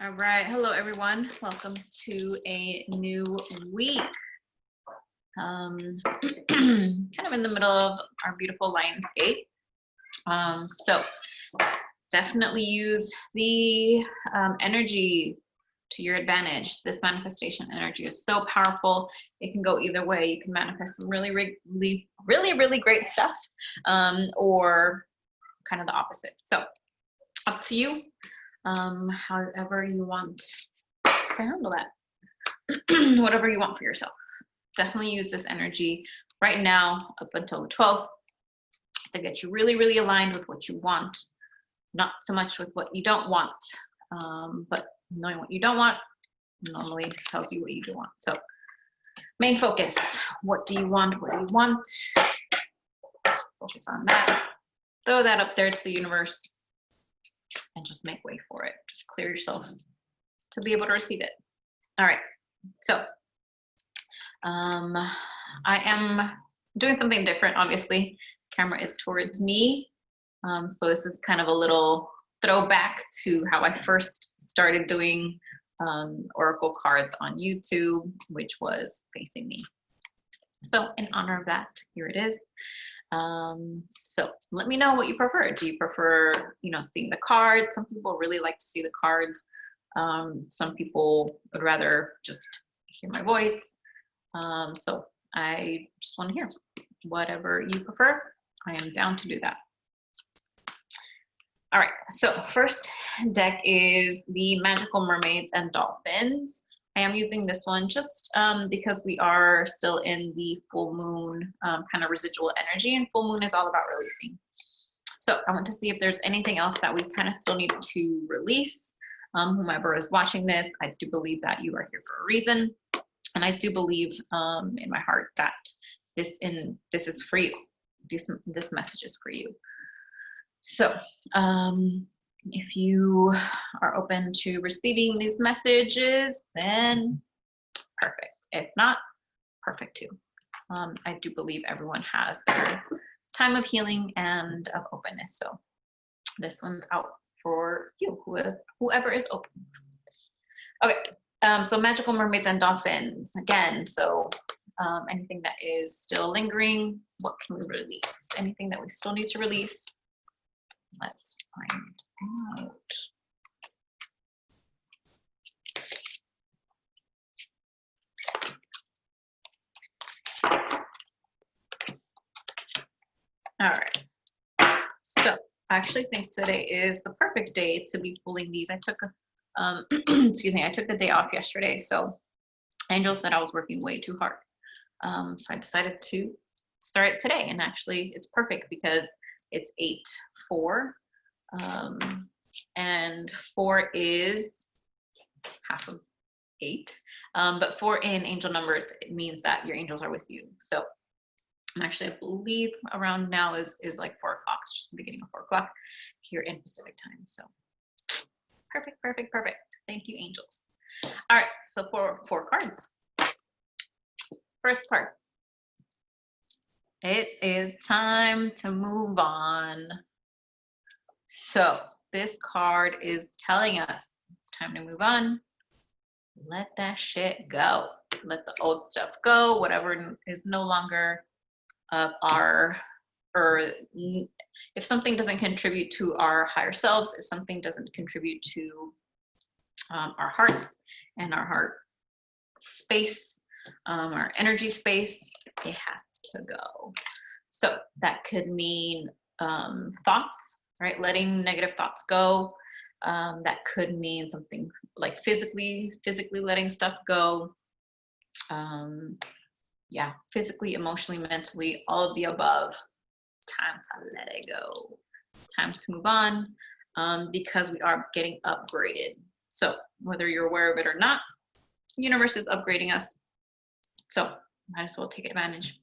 All right. Hello, everyone. Welcome to a new week. Kind of in the middle of our beautiful Lionsgate. So definitely use the energy to your advantage. This manifestation energy is so powerful. It can go either way. You can manifest some really great stuff, or kind of the opposite. So up to you. However you want to handle that. Whatever you want for yourself. Definitely use this energy right now up until the 12th to get you really aligned with what you want, not so much with what you don't want, but knowing what you don't want normally tells you what you do want. So main focus, what do you want? What do you want? Focus on that. Throw that up there to the universe and just make way for it. Just clear yourself to be able to receive it. All right, so I am doing something different, obviously. Camera is towards me. So this is kind of a little throwback to how I first started doing oracle cards on YouTube, which was facing me. So in honor of that, here it is. So let me know what you prefer. Do you prefer, seeing the cards? Some people really like to see the cards. Some people would rather just hear my voice. So I just want to hear whatever you prefer. I am down to do that. All right, so first deck is the Magical Mermaids and Dolphins. I am using this one just because we are still in the full moon kind of residual energy, and full moon is all about releasing. So I want to see if there's anything else that we kind of still need to release. Whomever is watching this, I do believe that you are here for a reason. And I do believe in my heart that this is for you. This message is for you. So if you are open to receiving these messages, then perfect. If not, perfect too. I do believe everyone has their time of healing and of openness. So this one's out for you, whoever is open. Okay, so Magical Mermaids and Dolphins, again, so anything that is still lingering, what can we release? Anything that we still need to release? Let's find out. All right. So I actually think today is the perfect day to be pulling these. I took excuse me, I took the day off yesterday. So Angel said I was working way too hard. So I decided to start it today, and actually it's perfect because it's 8-4, and 4 is half of 8, but 4 in angel numbers, it means that your angels are with you. So actually I believe around now is like 4 o'clock. It's just the beginning of 4 o'clock here in Pacific time. So perfect. Thank you, angels. All right, so four cards. First card. It is time to move on. So this card is telling us it's time to move on. Let that shit go. Let the old stuff go. Whatever is no longer of our, or if something doesn't contribute to our higher selves, if something doesn't contribute to our hearts and our heart space, our energy space, it has to go. So that could mean thoughts, right? Letting negative thoughts go. That could mean something like physically letting stuff go. Yeah, physically, emotionally, mentally, all of the above. It's time to let it go. It's time to move on, because we are getting upgraded. So whether you're aware of it or not, the universe is upgrading us. So might as well take advantage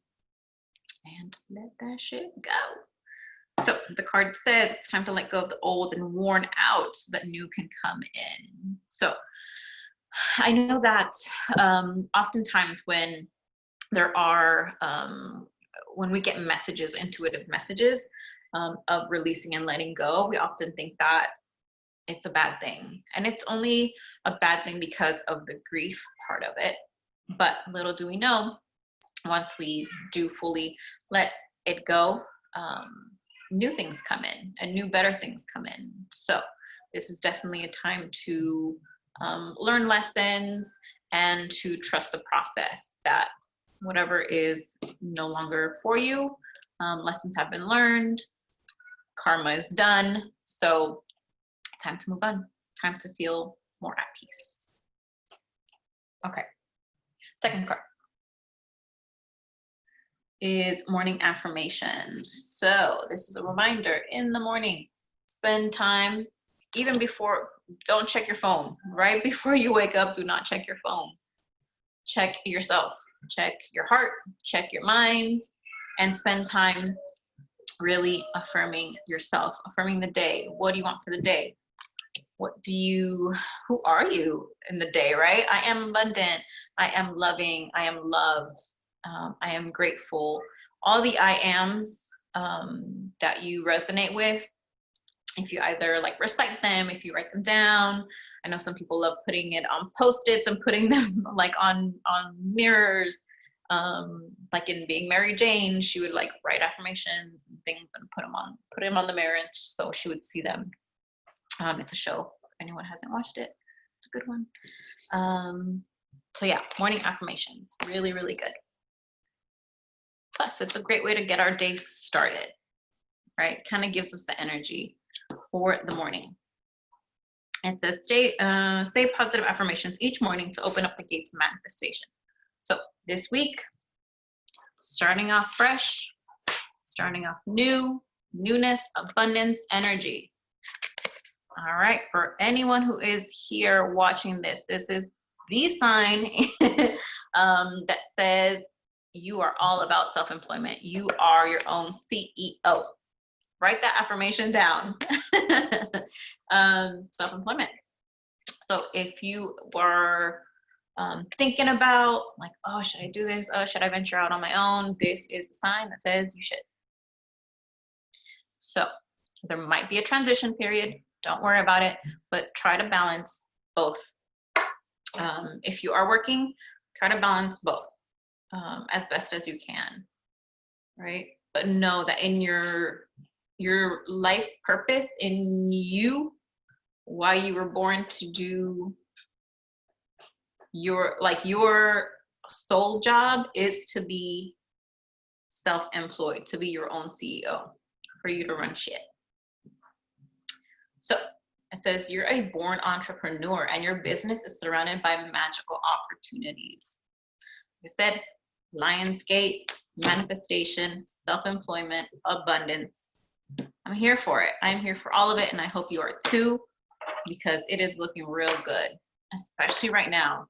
and let that shit go. So the card says it's time to let go of the old and worn out so that new can come in. So I know that oftentimes when there are, when we get messages, intuitive messages of releasing and letting go, we often think that it's a bad thing. And it's only a bad thing because of the grief part of it. But little do we know, once we do fully let it go, new things come in and new better things come in. So this is definitely a time to learn lessons and to trust the process, that whatever is no longer for you, lessons have been learned, karma is done. So time to move on, time to feel more at peace. Okay, second card is morning affirmations. So this is a reminder in the morning, spend time, even before, don't check your phone. Right before you wake up, do not check your phone. Check yourself, check your heart, check your mind, and spend time really affirming yourself, affirming the day. What do you want for the day? Who are you in the day, right? I am abundant, I am loving, I am loved, I am grateful. All the I ams that you resonate with, if you either like recite them, if you write them down. I know some people love putting it on Post-its and putting them like on mirrors. Like in Being Mary Jane, she would like write affirmations and things and put them on the mirror, so she would see them. It's a show, if anyone hasn't watched it. It's a good one. So yeah, morning affirmations, really, really good. Plus, it's a great way to get our day started, right? Kind of gives us the energy for the morning. It says, say positive affirmations each morning to open up the gates of manifestation. So this week, starting off fresh, starting off new, newness, abundance, energy. All right, for anyone who is here watching this, this is the sign that says you are all about self-employment. You are your own CEO. Write that affirmation down. Self-employment. So if you were thinking about like, oh, should I do this? Oh, should I venture out on my own? This is a sign that says you should. So there might be a transition period. Don't worry about it, but try to balance both. If you are working, try to balance both as best as you can, right? But know that in your life purpose, in you, why you were born to do your soul job is to be self-employed, to be your own CEO, for you to run shit. So it says you're a born entrepreneur and your business is surrounded by magical opportunities. Like I said, Lionsgate, manifestation, self-employment, abundance. I'm here for it. I'm here for all of it, and I hope you are too, because it is looking real good, especially right now.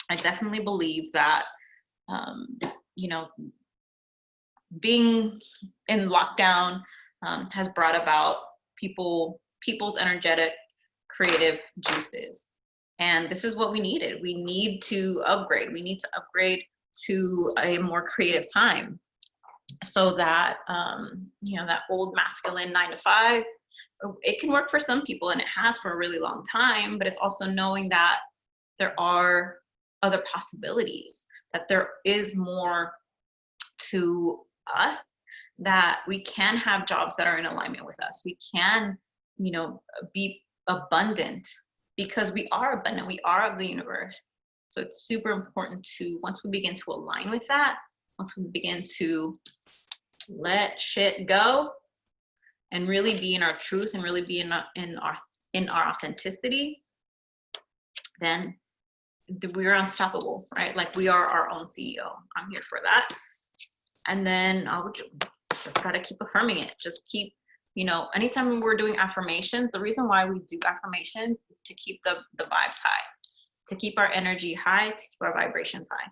I definitely believe that, you know, being in lockdown has brought about people's energetic, creative juices. And this is what we needed. We need to upgrade. We need to upgrade to a more creative time, so that, you know, that old masculine 9 to 5, it can work for some people, and it has for a really long time, but it's also knowing that there are other possibilities, that there is more to us, that we can have jobs that are in alignment with us. We can, you know, be abundant, because we are abundant. We are of the universe. So it's super important to, once we begin to align with that, once we begin to let shit go and really be in our truth and really be in our authenticity, then we're unstoppable, right? Like, we are our own CEO. I'm here for that. And then just gotta keep affirming it. Just keep, you know, anytime we're doing affirmations, the reason why we do affirmations is to keep the vibes high, to keep our energy high, to keep our vibrations high.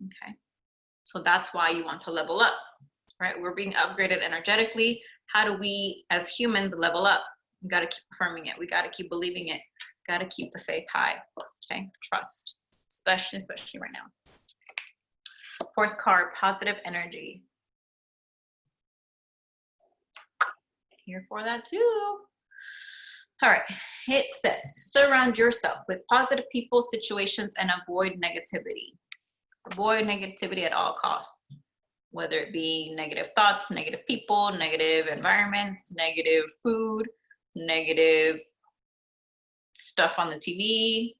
Okay, so that's why you want to level up, right? We're being upgraded energetically. How do we as humans level up? We got to keep affirming it. We got to keep believing it. Got to keep the faith high. Okay, trust, especially right now. Fourth card, positive energy. Here for that too. All right, it says, surround yourself with positive people, situations, and avoid negativity. Avoid negativity at all costs, whether it be negative thoughts, negative people, negative environments, negative food, negative stuff on the TV.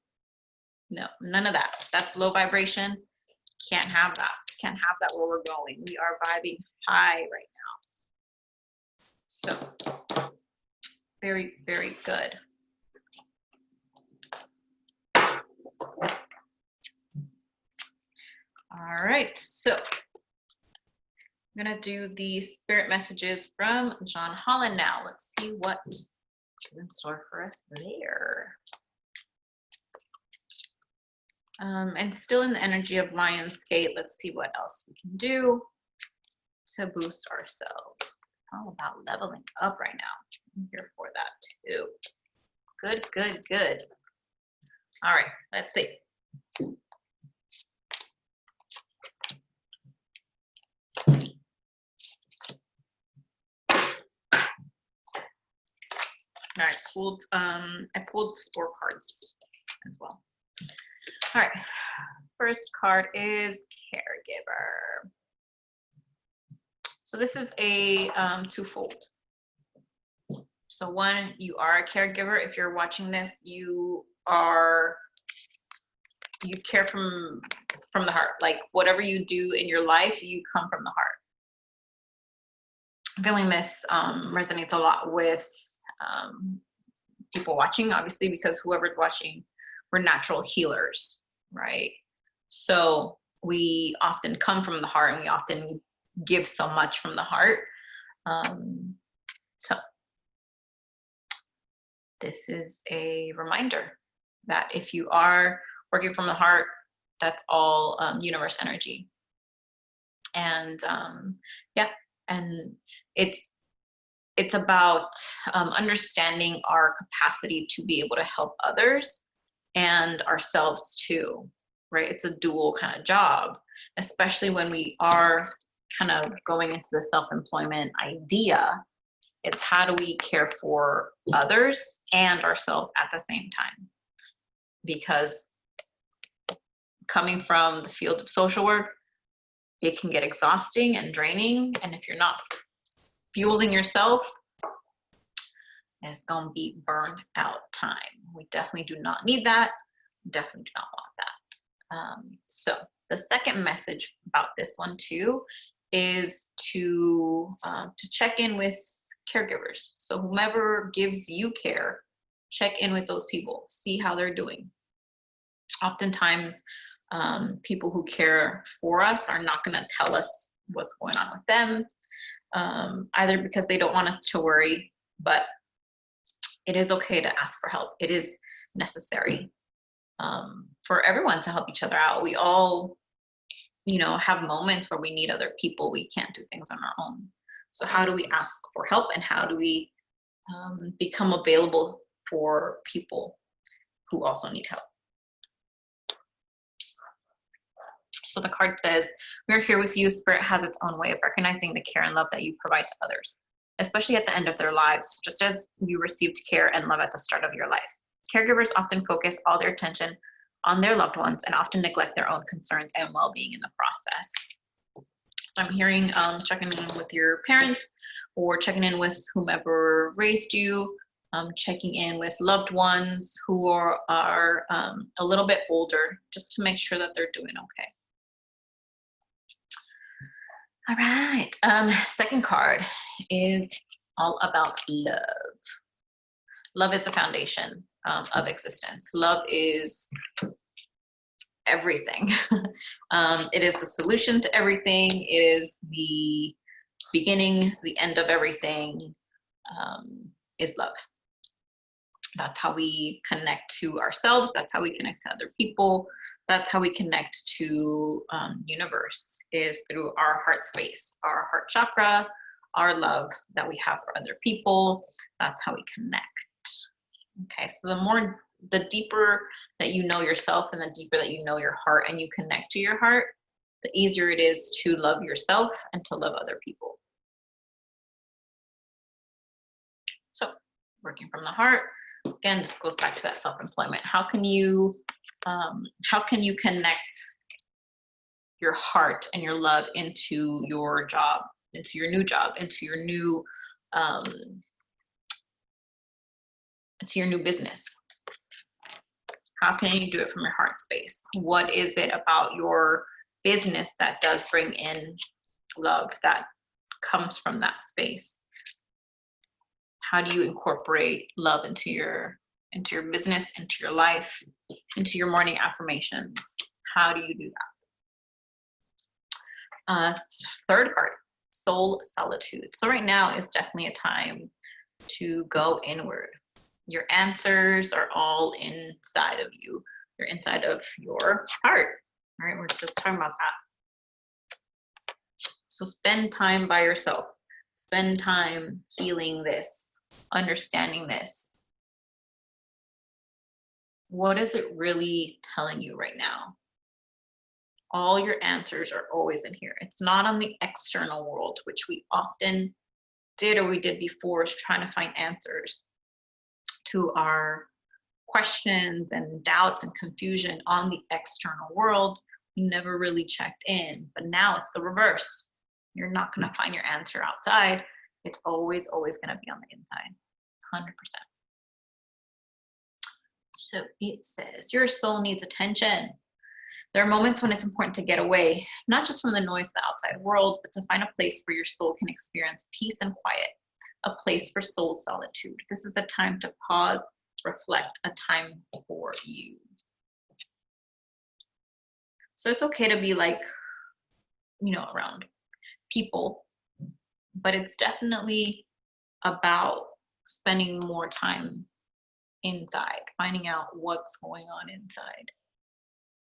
No, none of that. That's low vibration. Can't have that. Can't have that where we're going. We are vibing high right now. So, very, very good. All right, so I'm gonna do the spirit messages from John Holland now. Let's see what is in store for us there. And still in the energy of Lionsgate, let's see what else we can do to boost ourselves. All about leveling up right now. I'm here for that too. Good, good, good. All right, let's see. All right, I pulled 4 cards as well. All right, first card is Caregiver. So this is a twofold. So one, you are a caregiver. If you're watching this, you care from the heart. Like whatever you do in your life, you come from the heart. I'm feeling this resonates a lot with people watching, obviously, because whoever's watching, we're natural healers, right? So we often come from the heart and we often give so much from the heart. So this is a reminder that if you are working from the heart, that's all universe energy. And yeah, and it's about understanding our capacity to be able to help others and ourselves too, right? It's a dual kind of job, especially when we are kind of going into the self-employment idea. It's how do we care for others and ourselves at the same time? Because coming from the field of social work, it can get exhausting and draining. And if you're not fueling yourself, it's gonna be burned out time. We definitely do not need that. Definitely do not want that. So the second message about this one too is to check in with caregivers. So whomever gives you care, check in with those people, see how they're doing. Oftentimes, people who care for us are not going to tell us what's going on with them, either because they don't want us to worry, but it is okay to ask for help. It is necessary for everyone to help each other out. We all, have moments where we need other people. We can't do things on our own. So how do we ask for help, and how do we become available for people who also need help? So the card says, we're here with you. Spirit has its own way of recognizing the care and love that you provide to others, especially at the end of their lives, just as you received care and love at the start of your life. Caregivers often focus all their attention on their loved ones and often neglect their own concerns and well-being in the process. So I'm hearing checking in with your parents, or checking in with whomever raised you, checking in with loved ones who are a little bit older, just to make sure that they're doing okay. All right, second card is all about love. Love is the foundation of existence. Love is everything. It is the solution to everything. It is the beginning, the end of everything, is love. That's how we connect to ourselves. That's how we connect to other people. That's how we connect to universe, is through our heart space, our heart chakra, our love that we have for other people. That's how we connect. Okay, so the deeper that you know yourself, and the deeper that you know your heart and you connect to your heart, the easier it is to love yourself and to love other people. So working from the heart, again, this goes back to that self-employment. How can you connect your heart and your love into your job, into your new job, into your new business? How can you do it from your heart space? What is it about your business that does bring in love, that comes from that space? How do you incorporate love into your business, into your life, into your morning affirmations? How do you do that? Third card, soul solitude. So right now is definitely a time to go inward. Your answers are all inside of you. They're inside of your heart. All right, we're just talking about that. So spend time by yourself. Spend time healing this, understanding this. What is it really telling you right now? All your answers are always in here. It's not on the external world, which we often did or we did before, is trying to find answers to our questions and doubts and confusion on the external world. We never really checked in, but now it's the reverse. You're not going to find your answer outside. It's always going to be on the inside, 100%. So it says, your soul needs attention. There are moments when it's important to get away, not just from the noise of the outside world, but to find a place where your soul can experience peace and quiet, a place for soul solitude. This is a time to pause, reflect, a time for you. So it's okay to be like, around people, but it's definitely about spending more time inside, finding out what's going on inside,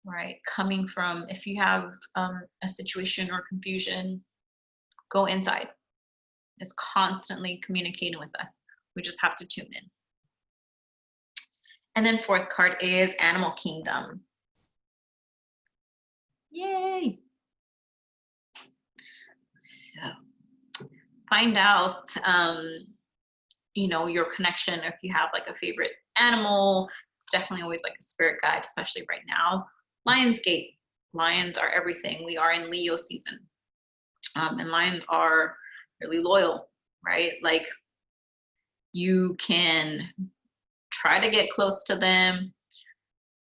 right? Coming from, if you have a situation or confusion, go inside. It's constantly communicating with us. We just have to tune in. And then fourth card is Animal Kingdom. Yay! So find out, your connection. If you have like a favorite animal, it's definitely always like a spirit guide, especially right now. Lionsgate. Lions are everything. We are in Leo season. And lions are really loyal, right? Like, you can try to get close to them.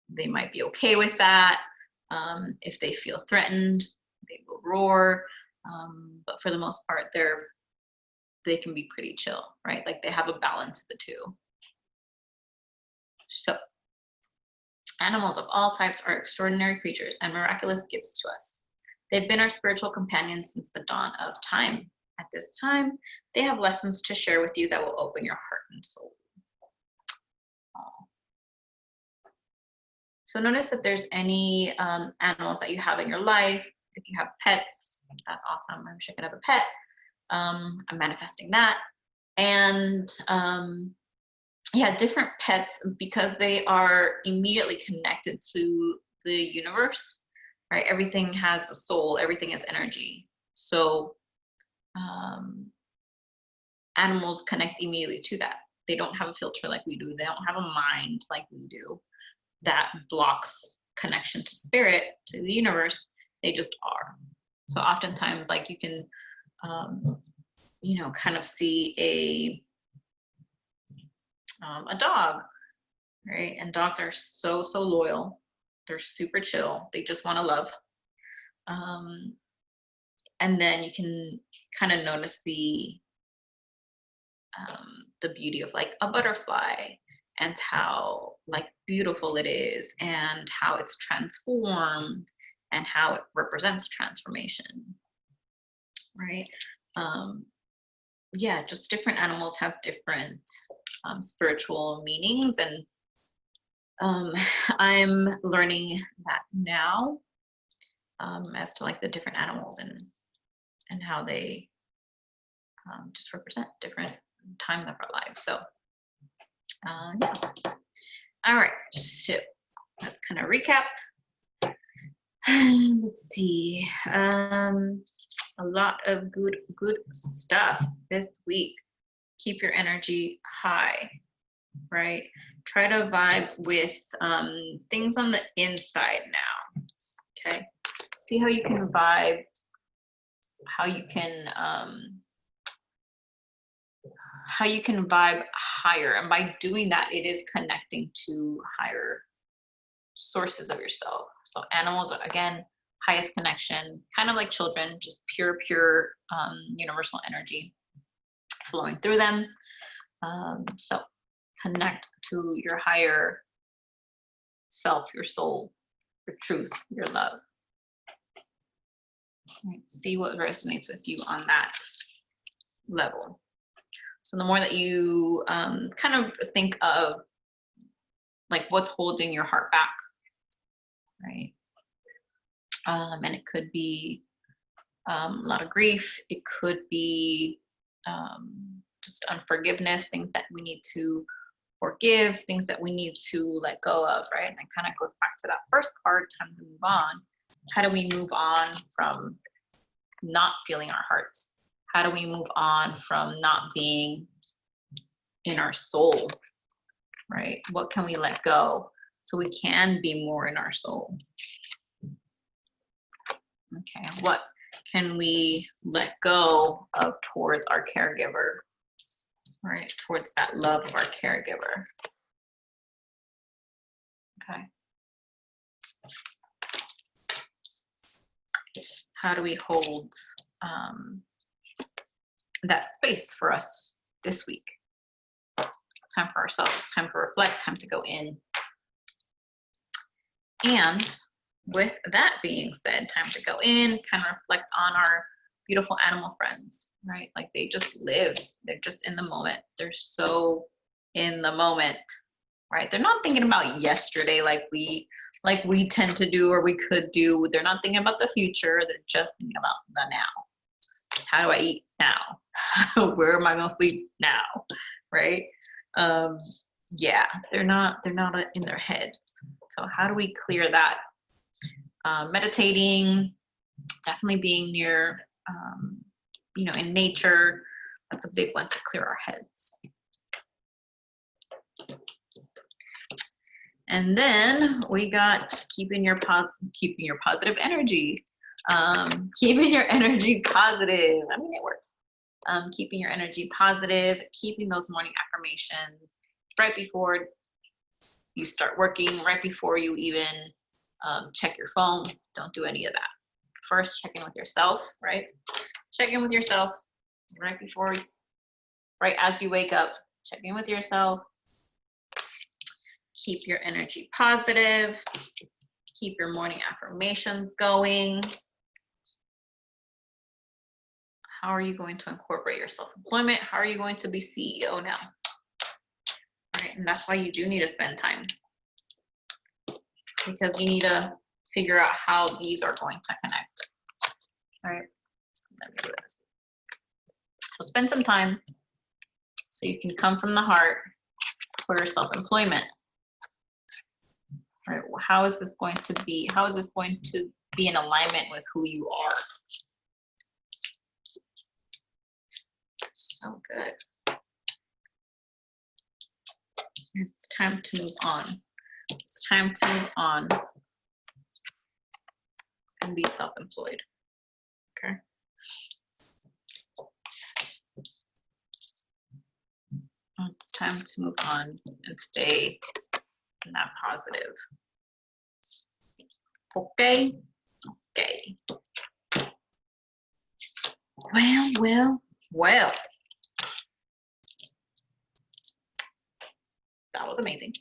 They might be okay with that. If they feel threatened, they will roar. But for the most part, they can be pretty chill, right? Like, they have a balance of the two. So, animals of all types are extraordinary creatures and miraculous gifts to us. They've been our spiritual companions since the dawn of time. At this time, they have lessons to share with you that will open your heart and soul. So notice if there's any animals that you have in your life. If you have pets, that's awesome. I wish I could have a pet. I'm manifesting that. And different pets, because they are immediately connected to the universe, right? Everything has a soul, everything has energy. So animals connect immediately to that. They don't have a filter like we do. They don't have a mind like we do that blocks connection to spirit, to the universe. They just are. So oftentimes, like, you can kind of see a dog, right? And dogs are so loyal. They're super chill. They just want to love. And then you can kind of notice the beauty of like a butterfly, and how like beautiful it is, and how it's transformed, and how it represents transformation, right? Just different animals have different spiritual meanings, and I'm learning that now, as to like the different animals and how they just represent different times of our lives. So all right, so let's kind of recap. Let's see, a lot of good stuff this week. Keep your energy high. right? Try to vibe with things on the inside now, okay? See how you can vibe, how you can vibe higher. And by doing that, it is connecting to higher sources of yourself. So animals are, again, highest connection, kind of like children, just pure universal energy flowing through them. So connect to your higher self, your soul, your truth, your love. Right. See what resonates with you on that level. So the more that you kind of think of like what's holding your heart back, right? And it could be a lot of grief. It could be just unforgiveness, things that we need to forgive, things that we need to let go of, right? And it kind of goes back to that first card, time to move on. How do we move on from not feeling our hearts? How do we move on from not being in our soul, right? What can we let go so we can be more in our soul? Okay, what can we let go of towards our caregiver, right? Towards that love of our caregiver. Okay. How do we hold that space for us this week? Time for ourselves, time to reflect, time to go in. And with that being said, time to go in, kind of reflect on our beautiful animal friends, right? Like they just live, they're just in the moment. They're so in the moment, right? They're not thinking about yesterday like we tend to do or we could do. They're not thinking about the future. They're just thinking about the now. How do I eat now? Where am I going to sleep now? Right? Yeah, they're not in their heads. So how do we clear that? Meditating, definitely being near, in nature. That's a big one to clear our heads. And then we got keeping your positive energy. Keeping your energy positive. I mean, it works. Keeping your energy positive, keeping those morning affirmations right before you start working, right before you even check your phone. Don't do any of that. First, check in with yourself, right? Check in with yourself right as you wake up. Check in with yourself. Keep your energy positive. Keep your morning affirmations going. How are you going to incorporate your self-employment? How are you going to be CEO now? Right, and that's why you do need to spend time, because you need to figure out how these are going to connect. All right, let me do this. So spend some time so you can come from the heart for your self-employment. All right, well, how is this going to be in alignment with who you are? So good. It's time to move on. It's time to move on and be self-employed. Okay. It's time to move on and stay in that positive. Okay. Okay. Well. That was amazing.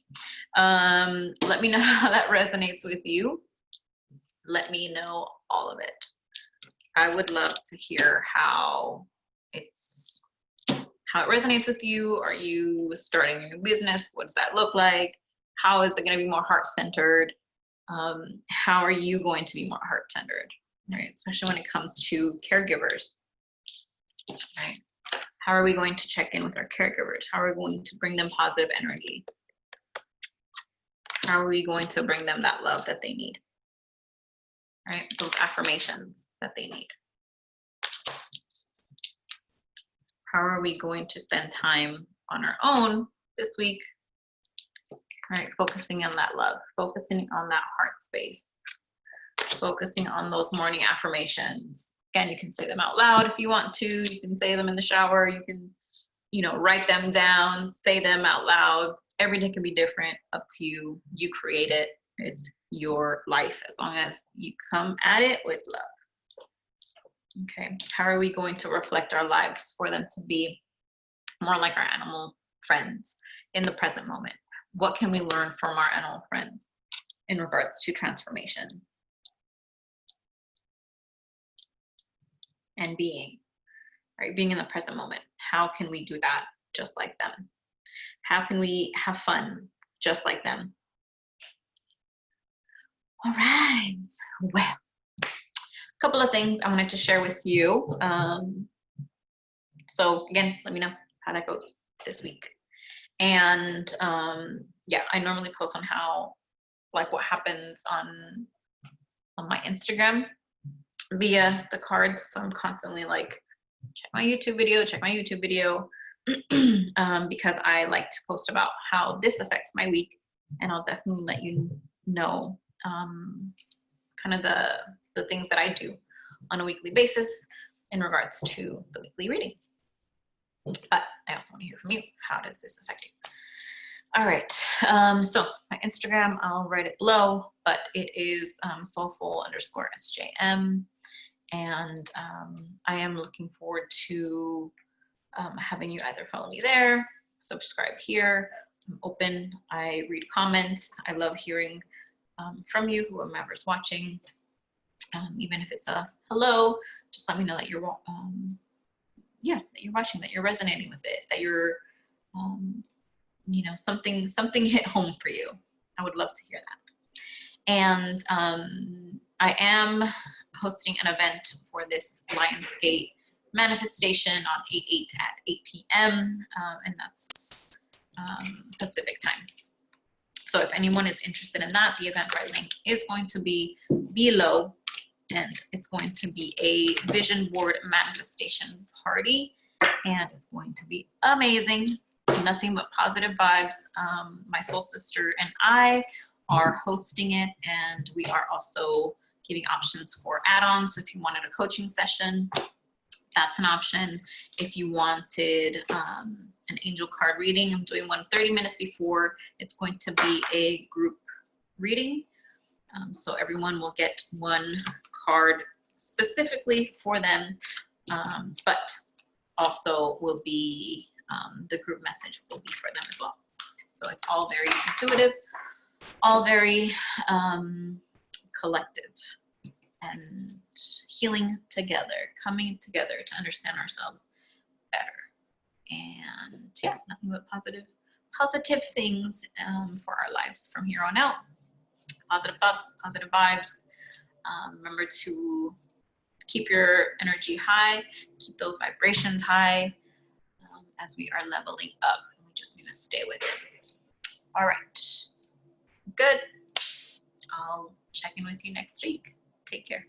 Let me know how that resonates with you. Let me know all of it. I would love to hear how it resonates with you. Are you starting a new business? What does that look like? How is it going to be more heart-centered? How are you going to be more heart-centered? Right? Especially when it comes to caregivers. Right? How are we going to check in with our caregivers? How are we going to bring them positive energy? How are we going to bring them that love that they need? Right? Those affirmations that they need. How are we going to spend time on our own this week right? Focusing on that love, focusing on that heart space, focusing on those morning affirmations. Again, you can say them out loud if you want to. You can say them in the shower. You can, you know, write them down, say them out loud. Every day can be different, up to you. You create it. It's your life as long as you come at it with love. Okay, how are we going to reflect our lives for them to be more like our animal friends in the present moment? What can we learn from our animal friends in regards to transformation and being, right? Being in the present moment. How can we do that just like them? How can we have fun just like them? All right, well, a couple of things I wanted to share with you. So again, let me know how that goes this week. And yeah, I normally post on how, like, what happens on my Instagram via the cards. So I'm constantly like, check my YouTube video, because I like to post about how this affects my week, and I'll definitely let you know kind of the things that I do on a weekly basis in regards to the weekly reading. But I also want to hear from you. How does this affect you? All right, so my Instagram, I'll write it below, but it is soulfull_SJM. And I am looking forward to having you either follow me there, subscribe here. I'm open. I read comments. I love hearing from you, whomever's watching. Even if it's a hello, just let me know that you're yeah, that you're watching, that you're resonating with it, that you're you know, something hit home for you. I would love to hear that. And I am hosting an event for this Lionsgate manifestation on 8/8 at 8 p.m. And that's Pacific time. So if anyone is interested in that, the Eventbrite link is going to be below, and it's going to be a vision board manifestation party, and it's going to be amazing. Nothing but positive vibes. My soul sister and I are hosting it, and we are also giving options for add-ons. If you wanted a coaching session, that's an option. If you wanted an angel card reading, I'm doing one 30 minutes before. It's going to be a group reading. So everyone will get one card specifically for them, but also will be, the group message will be for them as well. So it's all very intuitive, all very collective, and healing together, coming together to understand ourselves better. And yeah, nothing but positive things for our lives from here on out. Positive thoughts, positive vibes. Remember to keep your energy high, keep those vibrations high as we are leveling up. We just need to stay with it. All right, good. I'll check in with you next week. Take care.